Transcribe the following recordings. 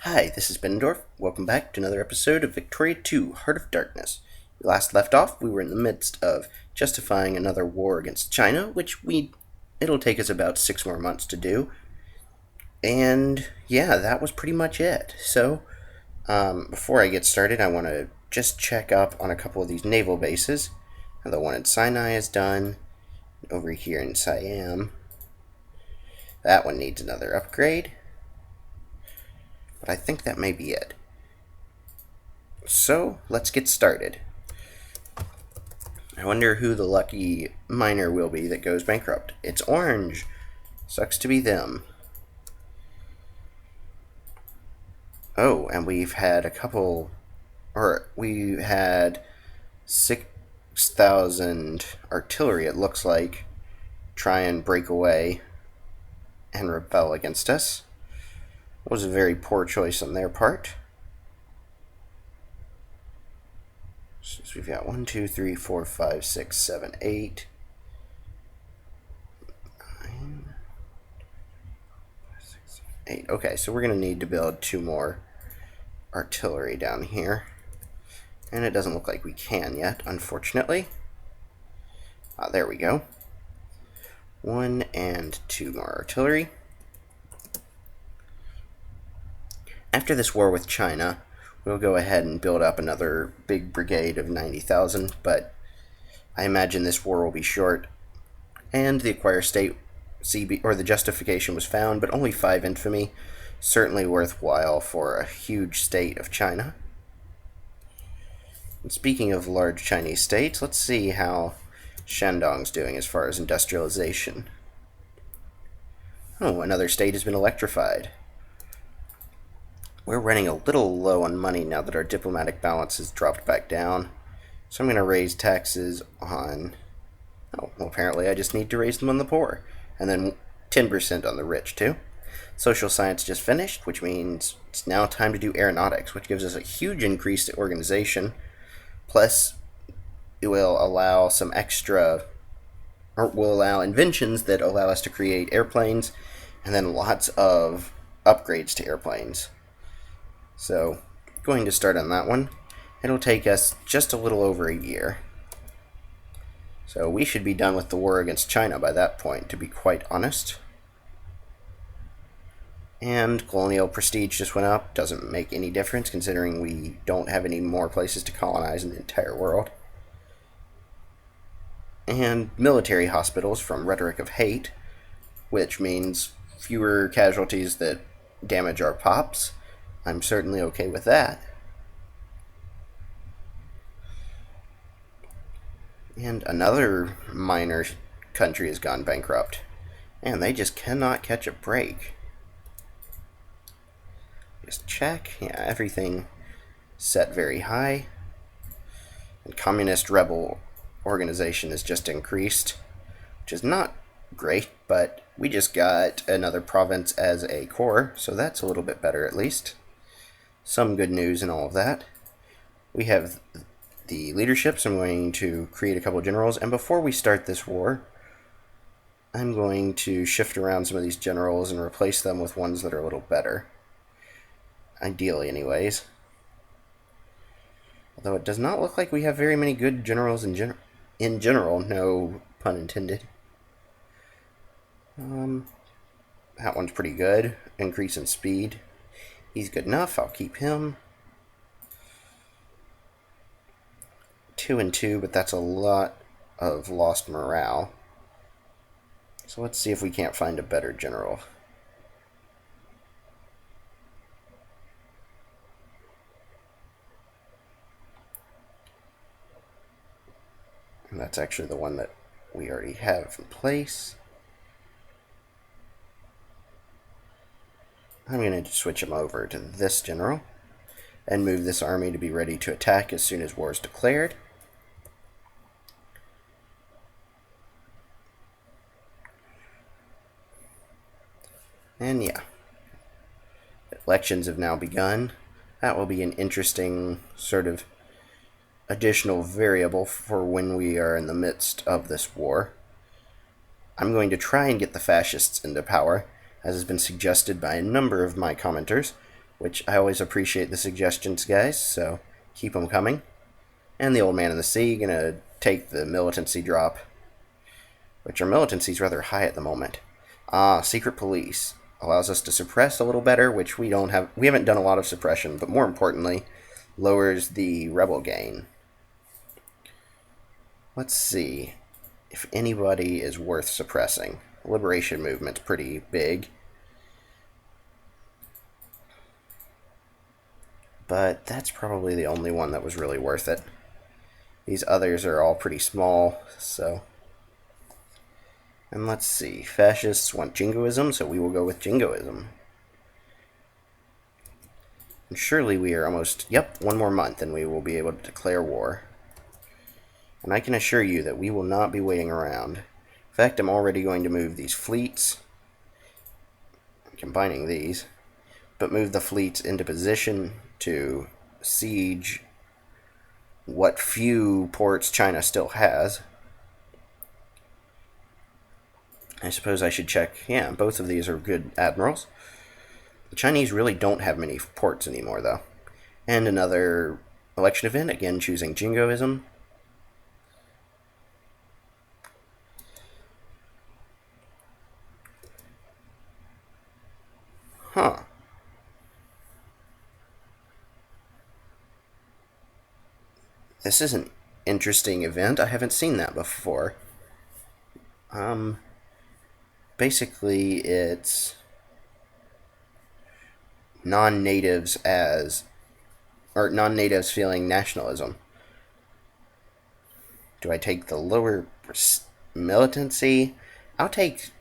Hi, this is Benandorf. Welcome back to another episode of Victoria 2, Heart of Darkness. We last left off, we were in the midst of justifying another war against China, it'll take us about 6 more months to do. And yeah, that was pretty much it. Before I get started, I want to just check up on a couple of these naval bases. The one in Sinai is done. Over here in Siam, that one needs another upgrade. But I think that may be it. So, let's get started. I wonder who the lucky miner will be that goes bankrupt. It's orange. Sucks to be them. Oh, and we had 6,000 artillery, it looks like, try and break away and rebel against us. It was a very poor choice on their part. So we've got 1, 2, 3, 4, 5, 6, 7, 8, 9, 6, 8. Okay, so we're going to need to build 2 more artillery down here. And it doesn't look like we can yet, unfortunately. There we go. 1 and 2 more artillery. After this war with China, we'll go ahead and build up another big brigade of 90,000, but I imagine this war will be short. And the acquire state the justification was found, but only 5 infantry. Certainly worthwhile for a huge state of China. And speaking of large Chinese states, let's see how Shandong's doing as far as industrialization. Oh, another state has been electrified. We're running a little low on money now that our diplomatic balance has dropped back down. So I'm going to raise taxes on... Oh, well, apparently I just need to raise them on the poor. And then 10% on the rich, too. Social science just finished, which means it's now time to do aeronautics, which gives us a huge increase to organization. Plus, it will allow will allow inventions that allow us to create airplanes, and then lots of upgrades to airplanes. So, going to start on that one. It'll take us just a little over a year. So we should be done with the war against China by that point, to be quite honest. And colonial prestige just went up. Doesn't make any difference considering we don't have any more places to colonize in the entire world. And military hospitals from rhetoric of hate, which means fewer casualties that damage our pops. I'm certainly okay with that. And another minor country has gone bankrupt. And they just cannot catch a break. Just check. Yeah, everything set very high. And communist rebel organization has just increased, which is not great, but we just got another province as a core, so that's a little bit better at least. Some good news in all of that. We have the leaderships. I'm going to create a couple of generals, and before we start this war, I'm going to shift around some of these generals and replace them with ones that are a little better. Ideally, anyways. Although it does not look like we have very many good generals in general, no pun intended. That one's pretty good. Increase in speed. He's good enough. I'll keep him. 2 and 2, but that's a lot of lost morale. So let's see if we can't find a better general. And that's actually the one that we already have in place. I'm going to switch him over to this general and move this army to be ready to attack as soon as war is declared. And yeah, elections have now begun. That will be an interesting sort of additional variable for when we are in the midst of this war. I'm going to try and get the fascists into power, as has been suggested by a number of my commenters, which I always appreciate the suggestions, guys, so keep them coming. And the Old Man in the Sea, gonna take the militancy drop, which our militancy is rather high at the moment. Secret Police allows us to suppress a little better, which we haven't done a lot of suppression, but more importantly, lowers the rebel gain. Let's see if anybody is worth suppressing. The Liberation Movement's pretty big, but that's probably the only one that was really worth it. These others are all pretty small, so... And let's see, Fascists want jingoism, so we will go with jingoism. And surely we are almost, one more month and we will be able to declare war. And I can assure you that we will not be waiting around. In fact, I'm already going to move these fleets, combining these, but move the fleets into position to siege what few ports China still has. I suppose I should check. Yeah, both of these are good admirals. The Chinese really don't have many ports anymore, though. And another election event, again choosing jingoism. Huh. This is an interesting event. I haven't seen that before. Basically, it's non-natives non-natives feeling nationalism. Do I take the lower militancy? I'll take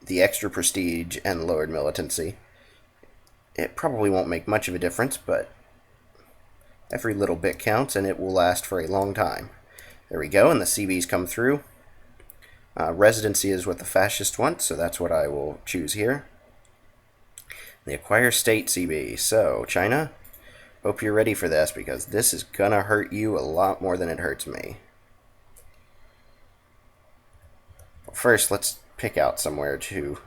the extra prestige and lowered militancy. It probably won't make much of a difference, but every little bit counts, and it will last for a long time. There we go, and the CBs come through. Residency is what the fascists want, so that's what I will choose here. The acquire state CB. So, China, hope you're ready for this, because this is gonna hurt you a lot more than it hurts me. First, let's pick out somewhere to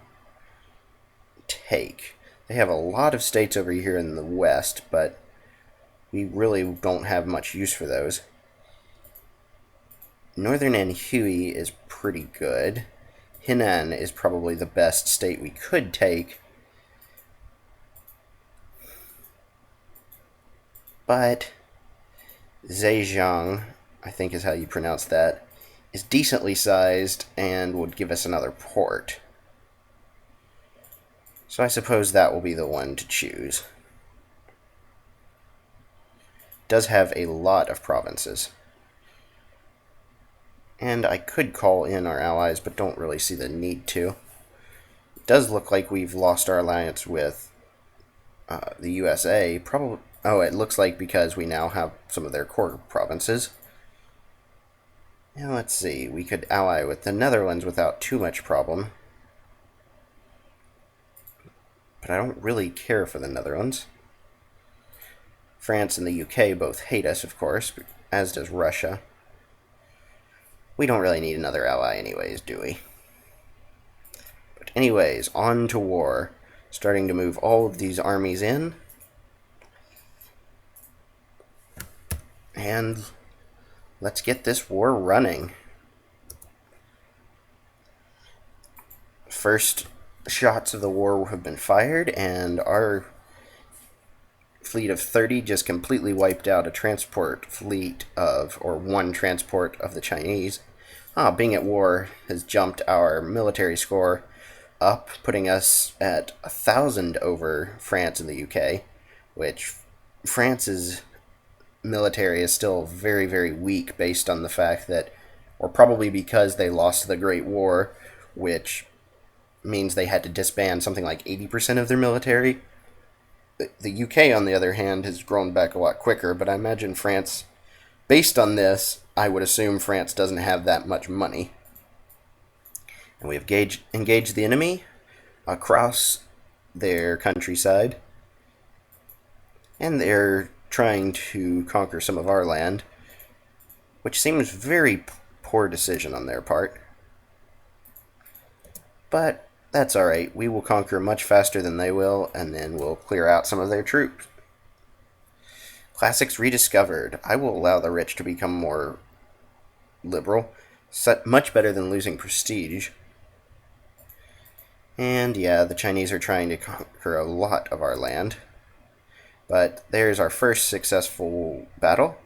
take. They have a lot of states over here in the west, but we really don't have much use for those. Northern Anhui is pretty good. Henan is probably the best state we could take. But Zhejiang, I think is how you pronounce that, is decently sized and would give us another port. So I suppose that will be the one to choose. It does have a lot of provinces. And I could call in our allies, but don't really see the need to. It does look like we've lost our alliance with the USA. Probably. Oh, it looks like because we now have some of their core provinces. Now let's see. We could ally with the Netherlands without too much problem. But I don't really care for the Netherlands. France and the UK both hate us, of course, as does Russia. We don't really need another ally anyways, do we? But anyways, on to war. Starting to move all of these armies in. And let's get this war running. First shots of the war have been fired, and our fleet of 30 just completely wiped out a transport fleet of, or one transport of the Chinese. Being at war has jumped our military score up, putting us at 1,000 over France and the UK, which France's military is still very, very weak based on the fact that, or probably because they lost the Great War, which means they had to disband something like 80% of their military. The UK, on the other hand, has grown back a lot quicker, but I imagine France, based on this, I would assume France doesn't have that much money. And we have engaged the enemy across their countryside, and they're trying to conquer some of our land, which seems very poor decision on their part. But that's alright. We will conquer much faster than they will, and then we'll clear out some of their troops. Classics rediscovered. I will allow the rich to become more liberal. Much better than losing prestige. And yeah, the Chinese are trying to conquer a lot of our land. But there's our first successful battle.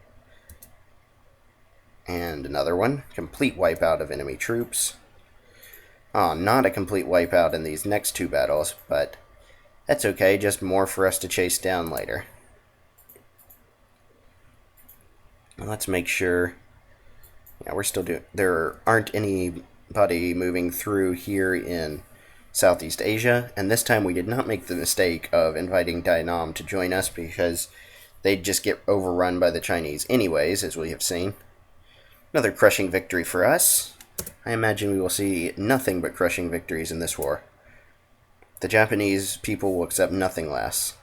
And another one. Complete wipeout of enemy troops. Oh, not a complete wipeout in these next two battles, but that's okay, just more for us to chase down later. Let's make sure. Yeah, we're still doing. There aren't anybody moving through here in Southeast Asia, and this time we did not make the mistake of inviting Dainam to join us because they'd just get overrun by the Chinese anyways, as we have seen. Another crushing victory for us. I imagine we will see nothing but crushing victories in this war. The Japanese people will accept nothing less.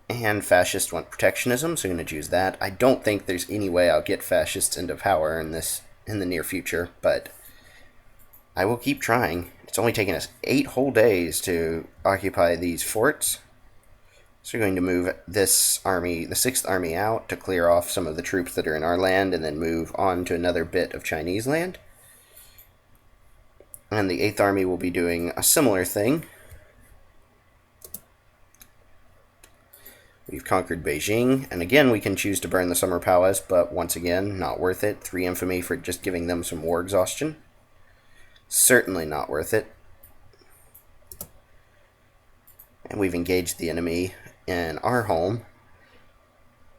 And fascists want protectionism, so I'm going to choose that. I don't think there's any way I'll get fascists into power in the near future, but I will keep trying. It's only taken us 8 whole days to occupy these forts. So we're going to move this army, the 6th Army, out to clear off some of the troops that are in our land and then move on to another bit of Chinese land. And the 8th Army will be doing a similar thing. We've conquered Beijing, and again we can choose to burn the Summer Palace, but once again, not worth it. 3 infamy for just giving them some war exhaustion. Certainly not worth it. And we've engaged the enemy in our home,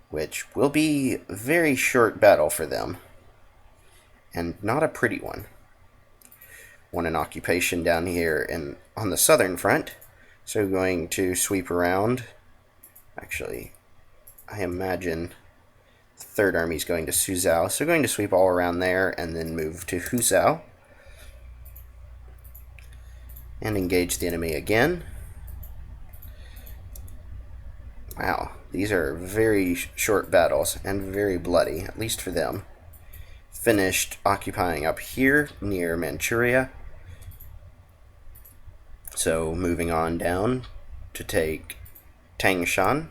which will be a very short battle for them, and not a pretty one. Won an occupation down here on the southern front, so we're going to sweep around. Actually, I imagine the 3rd Army is going to Suzhou, so we're going to sweep all around there and then move to Huzhou and engage the enemy again. Wow, these are very short battles and very bloody, at least for them. Finished occupying up here near Manchuria, so moving on down to take Tangshan.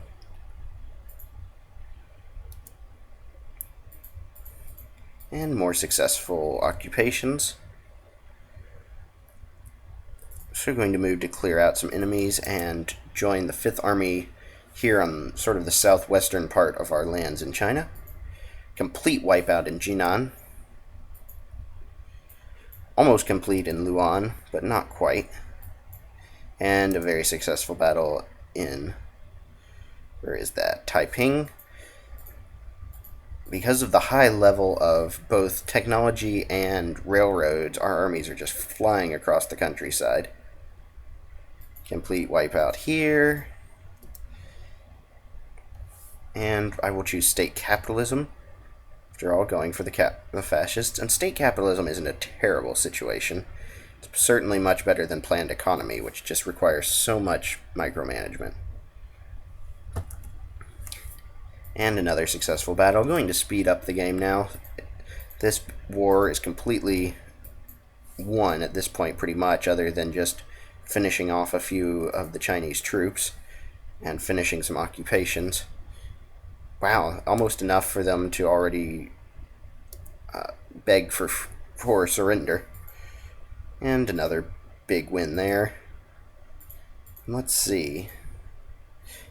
And more successful occupations. So we're going to move to clear out some enemies and join the 5th Army here on sort of the southwestern part of our lands in China. Complete wipeout in Jinan. Almost complete in Luan, but not quite. And a very successful battle in, where is that? Taiping. Because of the high level of both technology and railroads, our armies are just flying across the countryside. Complete wipeout here. And I will choose state capitalism. After all, going for the fascists. And state capitalism isn't a terrible situation. It's certainly much better than planned economy, which just requires so much micromanagement. And another successful battle. I'm going to speed up the game now. This war is completely won at this point, pretty much, other than just finishing off a few of the Chinese troops and finishing some occupations. Wow, almost enough for them to already beg for surrender. And another big win there. Let's see.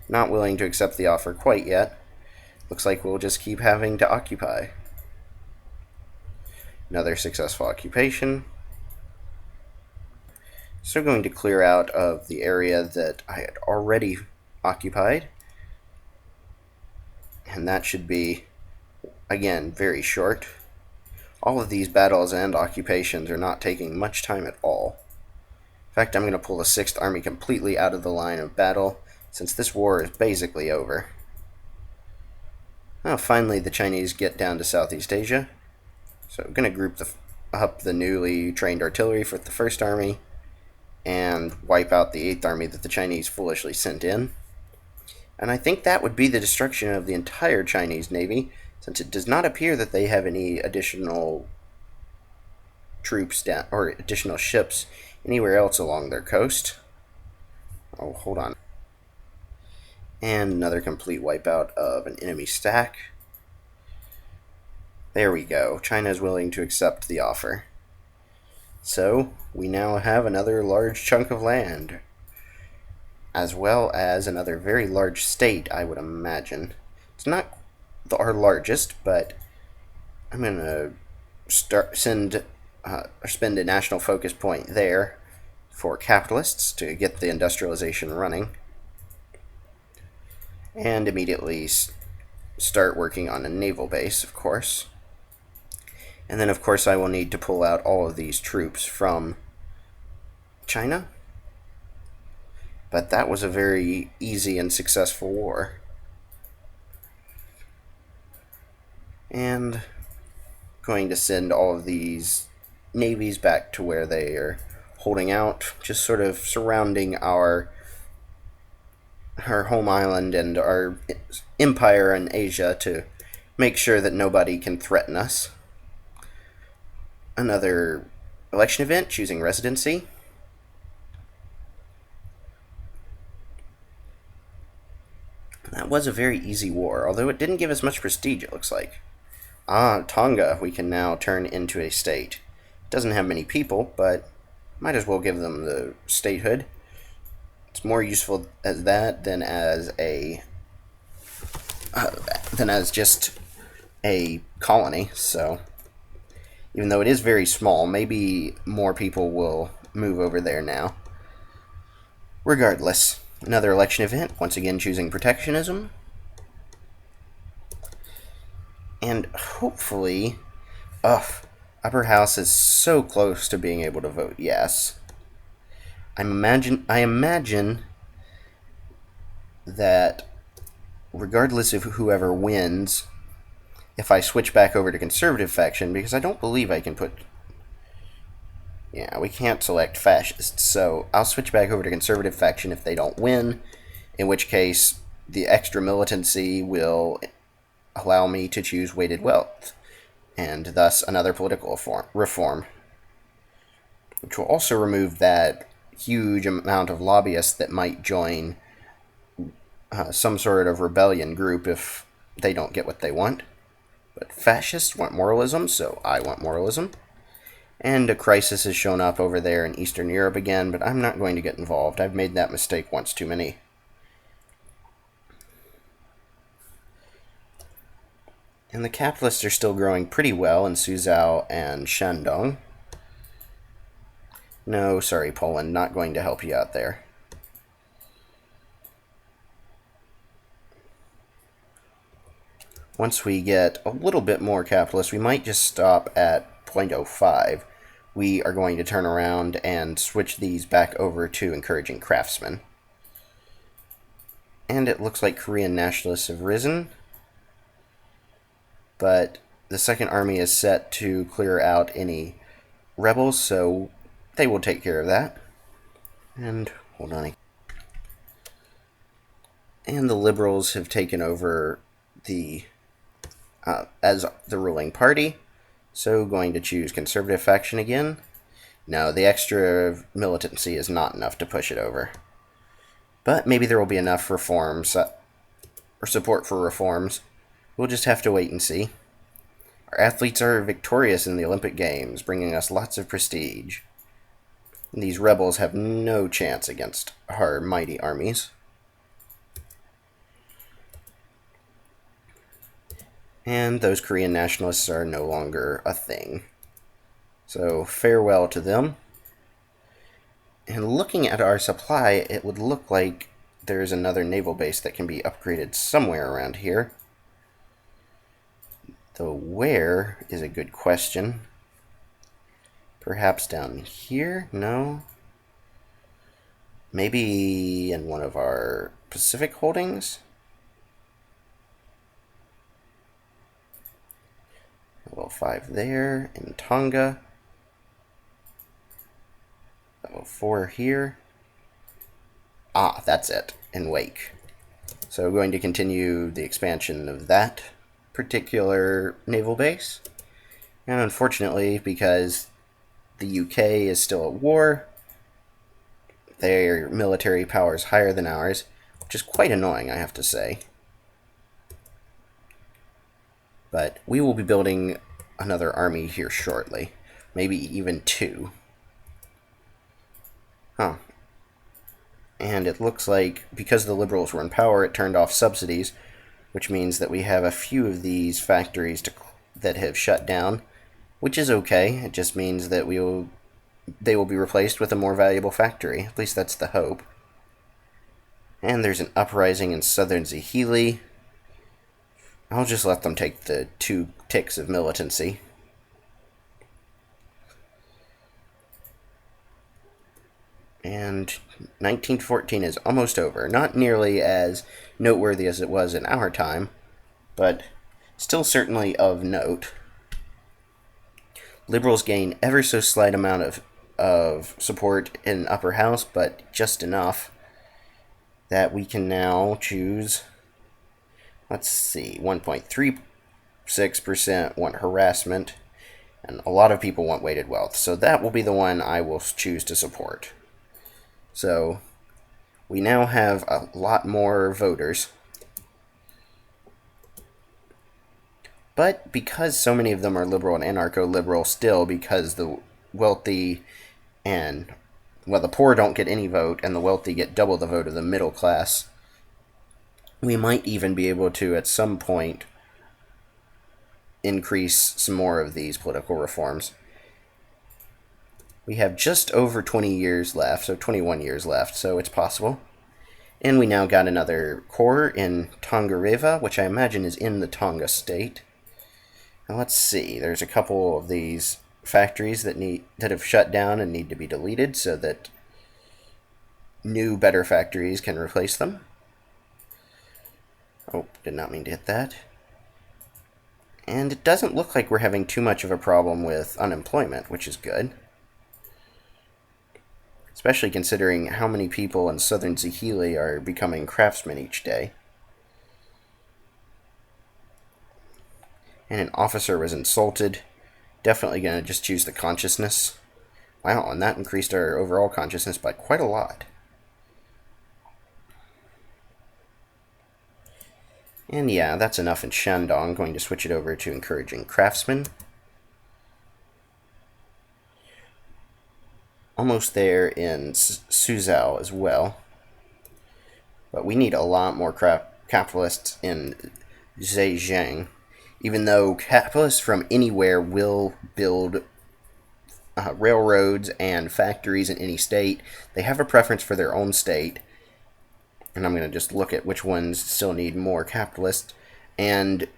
Not willing to accept the offer quite yet. Looks like we'll just keep having to occupy. Another successful occupation. So going to clear out of the area that I had already occupied. And that should be, again, very short. All of these battles and occupations are not taking much time at all. In fact, I'm going to pull the 6th Army completely out of the line of battle, since this war is basically over. Well, finally the Chinese get down to Southeast Asia. So I'm going to group up the newly trained artillery for the 1st Army and wipe out the 8th Army that the Chinese foolishly sent in. And I think that would be the destruction of the entire Chinese Navy, since it does not appear that they have any additional troops down, or additional ships anywhere else along their coast. Oh, hold on. And another complete wipeout of an enemy stack. There we go. China is willing to accept the offer. So, we now have another large chunk of land, as well as another very large state, I would imagine. It's not our largest, but I'm going to spend a national focus point there for capitalists to get the industrialization running, and immediately start working on a naval base, of course. And then, of course, I will need to pull out all of these troops from China. But that was a very easy and successful war. And going to send all of these navies back to where they are holding out, just sort of surrounding our home island and our empire in Asia to make sure that nobody can threaten us. Another election event, choosing residency. That was a very easy war, although it didn't give us much prestige, it looks like. Tonga we can now turn into a state. It doesn't have many people, but might as well give them the statehood. It's more useful as that than as just a colony, so even though it is very small, maybe more people will move over there now. Regardless, another election event, once again choosing protectionism. And hopefully, upper house is so close to being able to vote yes. I imagine that regardless of whoever wins, if I switch back over to conservative faction, because I don't believe I can put... Yeah, we can't select fascists, so I'll switch back over to conservative faction if they don't win, in which case the extra militancy will allow me to choose weighted wealth, and thus another political reform, which will also remove that huge amount of lobbyists that might join some sort of rebellion group if they don't get what they want. But fascists want moralism, so I want moralism. And a crisis has shown up over there in Eastern Europe again, but I'm not going to get involved. I've made that mistake once too many. And the capitalists are still growing pretty well in Suzhou and Shandong. No, sorry, Poland, not going to help you out there. Once we get a little bit more capitalist, we might just stop at 0.05. We are going to turn around and switch these back over to encouraging craftsmen. And it looks like Korean nationalists have risen. But the second army is set to clear out any rebels, so they will take care of that. And, hold on. And the liberals have taken over as the ruling party, so going to choose conservative faction again. No, the extra militancy is not enough to push it over. But maybe there will be enough reforms, or support for reforms. We'll just have to wait and see. Our athletes are victorious in the Olympic Games, bringing us lots of prestige. These rebels have no chance against our mighty armies. And those Korean nationalists are no longer a thing. So farewell to them. And looking at our supply, it would look like there's another naval base that can be upgraded somewhere around here. Though where is a good question. Perhaps down here? No. Maybe in one of our Pacific holdings? Level 5 there, in Tonga. Level 4 here. That's it, in Wake. So going to continue the expansion of that particular naval base. And unfortunately, because the UK is still at war, their military power is higher than ours, which is quite annoying, I have to say. But we will be building another army here shortly. Maybe even two. Huh. And it looks like, because the Liberals were in power, it turned off subsidies, which means that we have a few of these factories that have shut down, which is okay. It just means that they will be replaced with a more valuable factory. At least that's the hope. And there's an uprising in southern Zahili. I'll just let them take the 2 ticks of militancy. And 1914 is almost over. Not nearly as noteworthy as it was in our time, but still certainly of note. Liberals gain ever so slight amount of support in upper house, but just enough that we can now choose, let's see, 1.36% want harassment, and a lot of people want weighted wealth. So that will be the one I will choose to support. So we now have a lot more voters. But because so many of them are liberal and anarcho-liberal still, because the wealthy and, well, the poor don't get any vote, and the wealthy get double the vote of the middle class, we might even be able to, at some point, increase some more of these political reforms. We have just over 20 years left, so 21 years left, so it's possible. And we now got another core in Tongareva, which I imagine is in the Tonga state. Now let's see, there's a couple of these factories that have shut down and need to be deleted so that new, better factories can replace them. Oh, did not mean to hit that. And it doesn't look like we're having too much of a problem with unemployment, which is good. Especially considering how many people in southern Zahili are becoming craftsmen each day. And an officer was insulted. Definitely going to just choose the consciousness. Wow, and that increased our overall consciousness by quite a lot. And yeah, that's enough in Shandong. I'm going to switch it over to encouraging craftsmen. Almost there in Suzhou as well. But we need a lot more capitalists in Zhejiang. Even though capitalists from anywhere will build railroads and factories in any state, they have a preference for their own state. And I'm going to just look at which ones still need more capitalists. And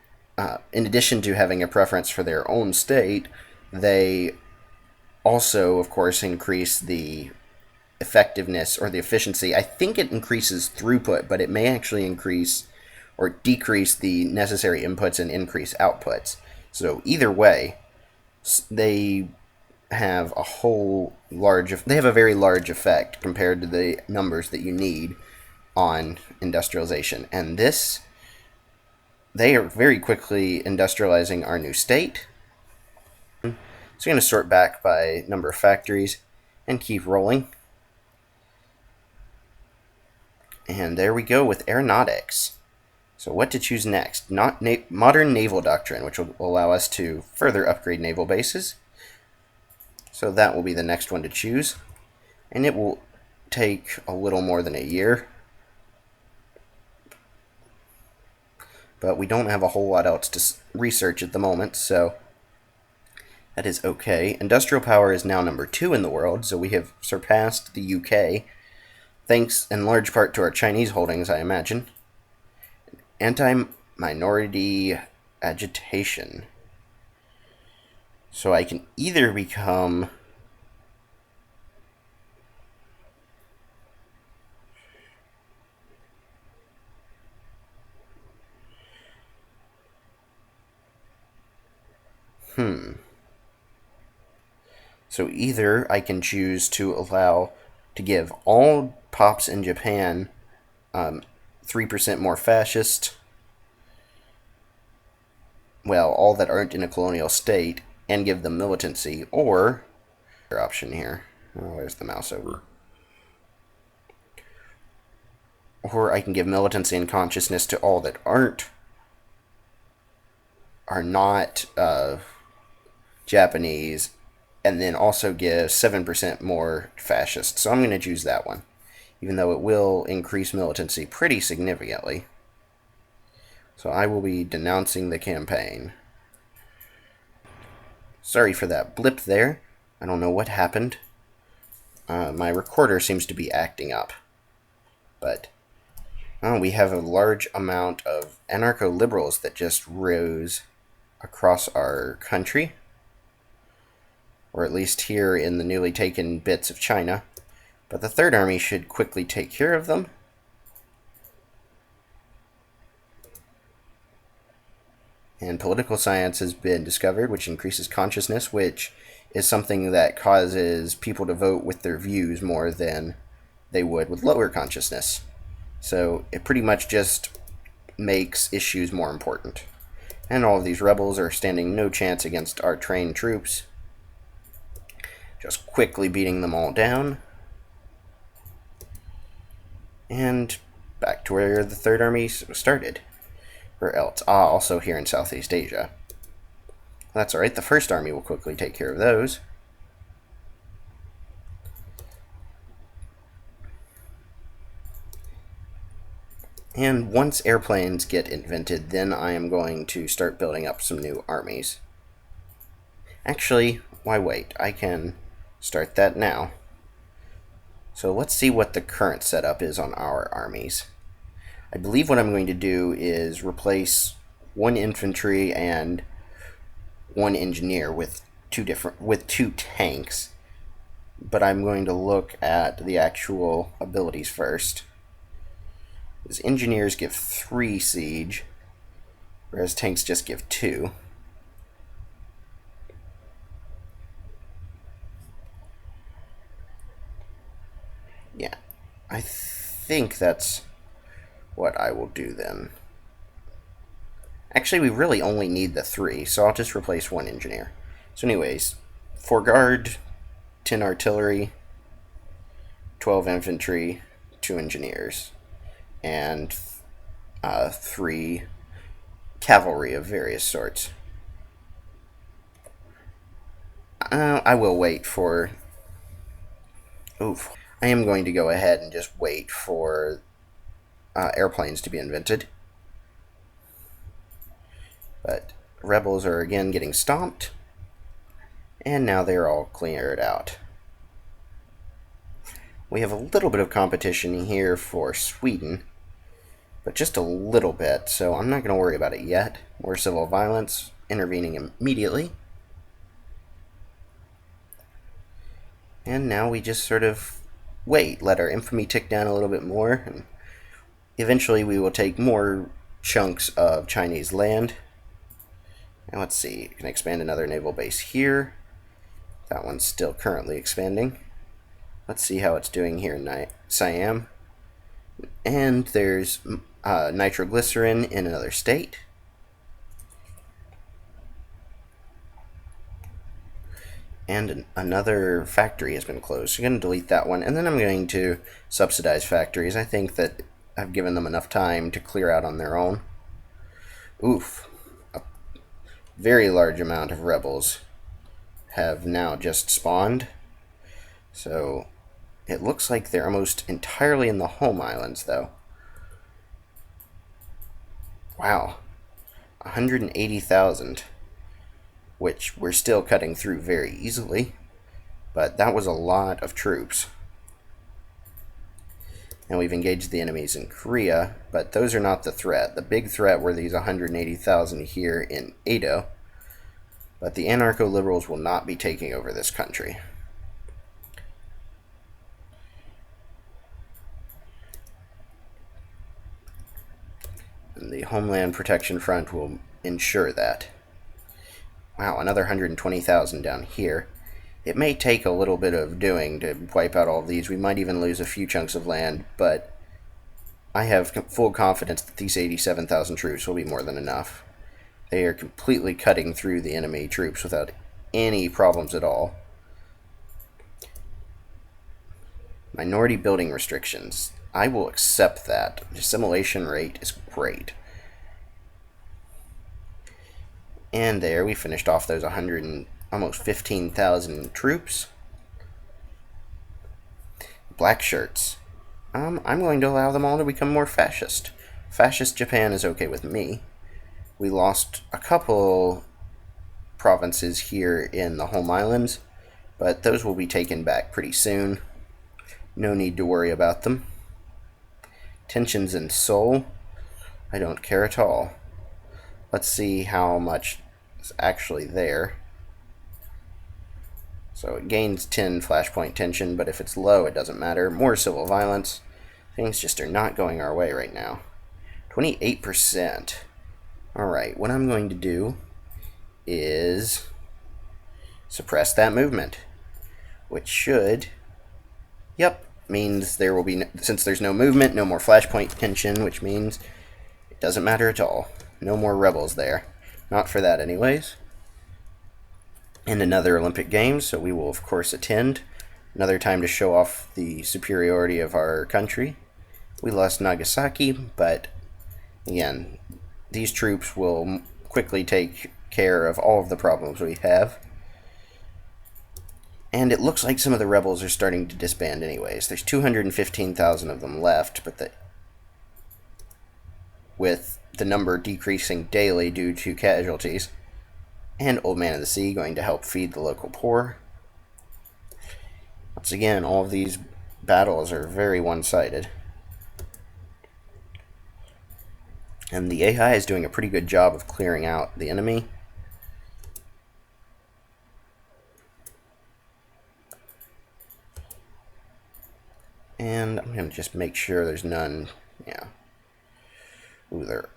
in addition to having a preference for their own state, they also, of course, increase the effectiveness or the efficiency. I think it increases throughput, but it may actually increase or decrease the necessary inputs and increase outputs. So either way, they have they have a very large effect compared to the numbers that you need on industrialization. And they are very quickly industrializing our new state. So I'm going to sort back by number of factories and keep rolling. And there we go with aeronautics. So what to choose next? Modern naval doctrine, which will allow us to further upgrade naval bases. So that will be the next one to choose. And it will take a little more than a year. But we don't have a whole lot else to research at the moment, so that is okay. Industrial power is now number 2 in the world, so we have surpassed the UK, thanks in large part to our Chinese holdings, I imagine. Anti-minority agitation. So I can either become So either I can choose to give all pops in Japan 3% more fascist, well, all that aren't in a colonial state, and give them militancy, or option here. Oh, where's the mouse over? Or I can give militancy and consciousness to all that are not Japanese, and then also give 7% more fascists. So I'm going to choose that one, even though it will increase militancy pretty significantly. So I will be denouncing the campaign. Sorry for that blip there. I don't know what happened. My recorder seems to be acting up. But we have a large amount of anarcho-liberals that just rose across our country, or at least here in the newly taken bits of China. But the Third Army should quickly take care of them. And political science has been discovered, which increases consciousness, which is something that causes people to vote with their views more than they would with lower consciousness. So it pretty much just makes issues more important. And all of these rebels are standing no chance against our trained troops. Just quickly beating them all down. And back to where the Third Army started. Where else? Also here in Southeast Asia. That's alright, the First Army will quickly take care of those. And once airplanes get invented, then I am going to start building up some new armies. Actually, why wait? I can start that now. So let's see what the current setup is on our armies. I believe what I'm going to do is replace one infantry and one engineer with two tanks. But I'm going to look at the actual abilities first. Because engineers give 3 siege, whereas tanks just give 2. Yeah, I think that's what I will do then. Actually, we really only need the 3, so I'll just replace 1 engineer. So anyways, 4 guard, 10 artillery, 12 infantry, 2 engineers, and 3 cavalry of various sorts. I will wait for... Oof. I am going to go ahead and just wait for airplanes to be invented. But rebels are again getting stomped, and now they're all cleared out. We have a little bit of competition here for Sweden, but just a little bit, so I'm not going to worry about it yet. More civil violence, intervening immediately. And now we just sort of wait, let our infamy tick down a little bit more, and eventually we will take more chunks of Chinese land. Now let's see, I can expand another naval base here. That one's still currently expanding. Let's see how it's doing here in Siam. And there's nitroglycerin in another state. And another factory has been closed. So I'm going to delete that one. And then I'm going to subsidize factories. I think that I've given them enough time to clear out on their own. Oof. A very large amount of rebels have now just spawned. So it looks like they're almost entirely in the home islands, though. Wow. 180,000. Which we're still cutting through very easily. But that was a lot of troops. And we've engaged the enemies in Korea, but those are not the threat. The big threat were these 180,000 here in Edo. But the anarcho-liberals will not be taking over this country. And the Homeland Protection Front will ensure that. Wow, another 120,000 down here. It may take a little bit of doing to wipe out all of these. We might even lose a few chunks of land, but I have full confidence that these 87,000 troops will be more than enough. They are completely cutting through the enemy troops without any problems at all. Minority building restrictions. I will accept that. The assimilation rate is great. And there, we finished off those 100 and almost 15,000 troops. Black shirts. I'm going to allow them all to become more fascist. Fascist Japan is okay with me. We lost a couple provinces here in the home islands, but those will be taken back pretty soon. No need to worry about them. Tensions in Seoul. I don't care at all. Let's see how much is actually there. So it gains 10 flashpoint tension, but if it's low, it doesn't matter. More civil violence. Things just are not going our way right now. 28%. Alright, what I'm going to do is suppress that movement, which should, means there will be, since there's no movement, no more flashpoint tension, which means it doesn't matter at all. No more rebels there. Not for that anyways. And another Olympic Games, so we will of course attend. Another time to show off the superiority of our country. We lost Nagasaki, but again, these troops will quickly take care of all of the problems we have. And it looks like some of the rebels are starting to disband anyways. There's 215,000 of them left, but with the number decreasing daily due to casualties. And Old Man of the Sea going to help feed the local poor. Once again, all of these battles are very one-sided. And the AI is doing a pretty good job of clearing out the enemy. And I'm going to just make sure there's none. Yeah. Ooh, there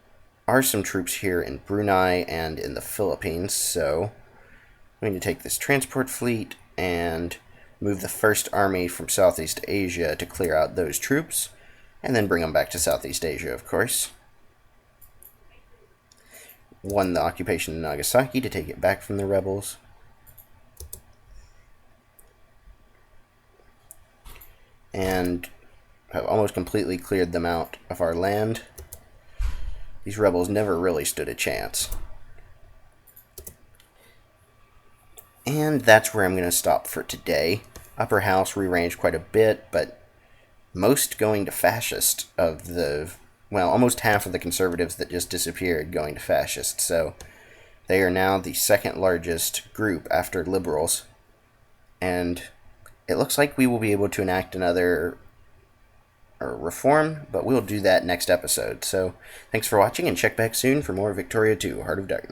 are some troops here in Brunei and in the Philippines, so I'm going to take this transport fleet and move the first army from Southeast Asia to clear out those troops, and then bring them back to Southeast Asia, of course. Won the occupation of Nagasaki to take it back from the rebels. And have almost completely cleared them out of our land. These rebels never really stood a chance. And that's where I'm going to stop for today. Upper House rearranged quite a bit, but most going to fascist of the, well, almost half of the conservatives that just disappeared going to fascist. So they are now the second largest group after liberals. And it looks like we will be able to enact another reform, but we'll do that next episode. So thanks for watching, and check back soon for more Victoria 2 Heart of Darkness.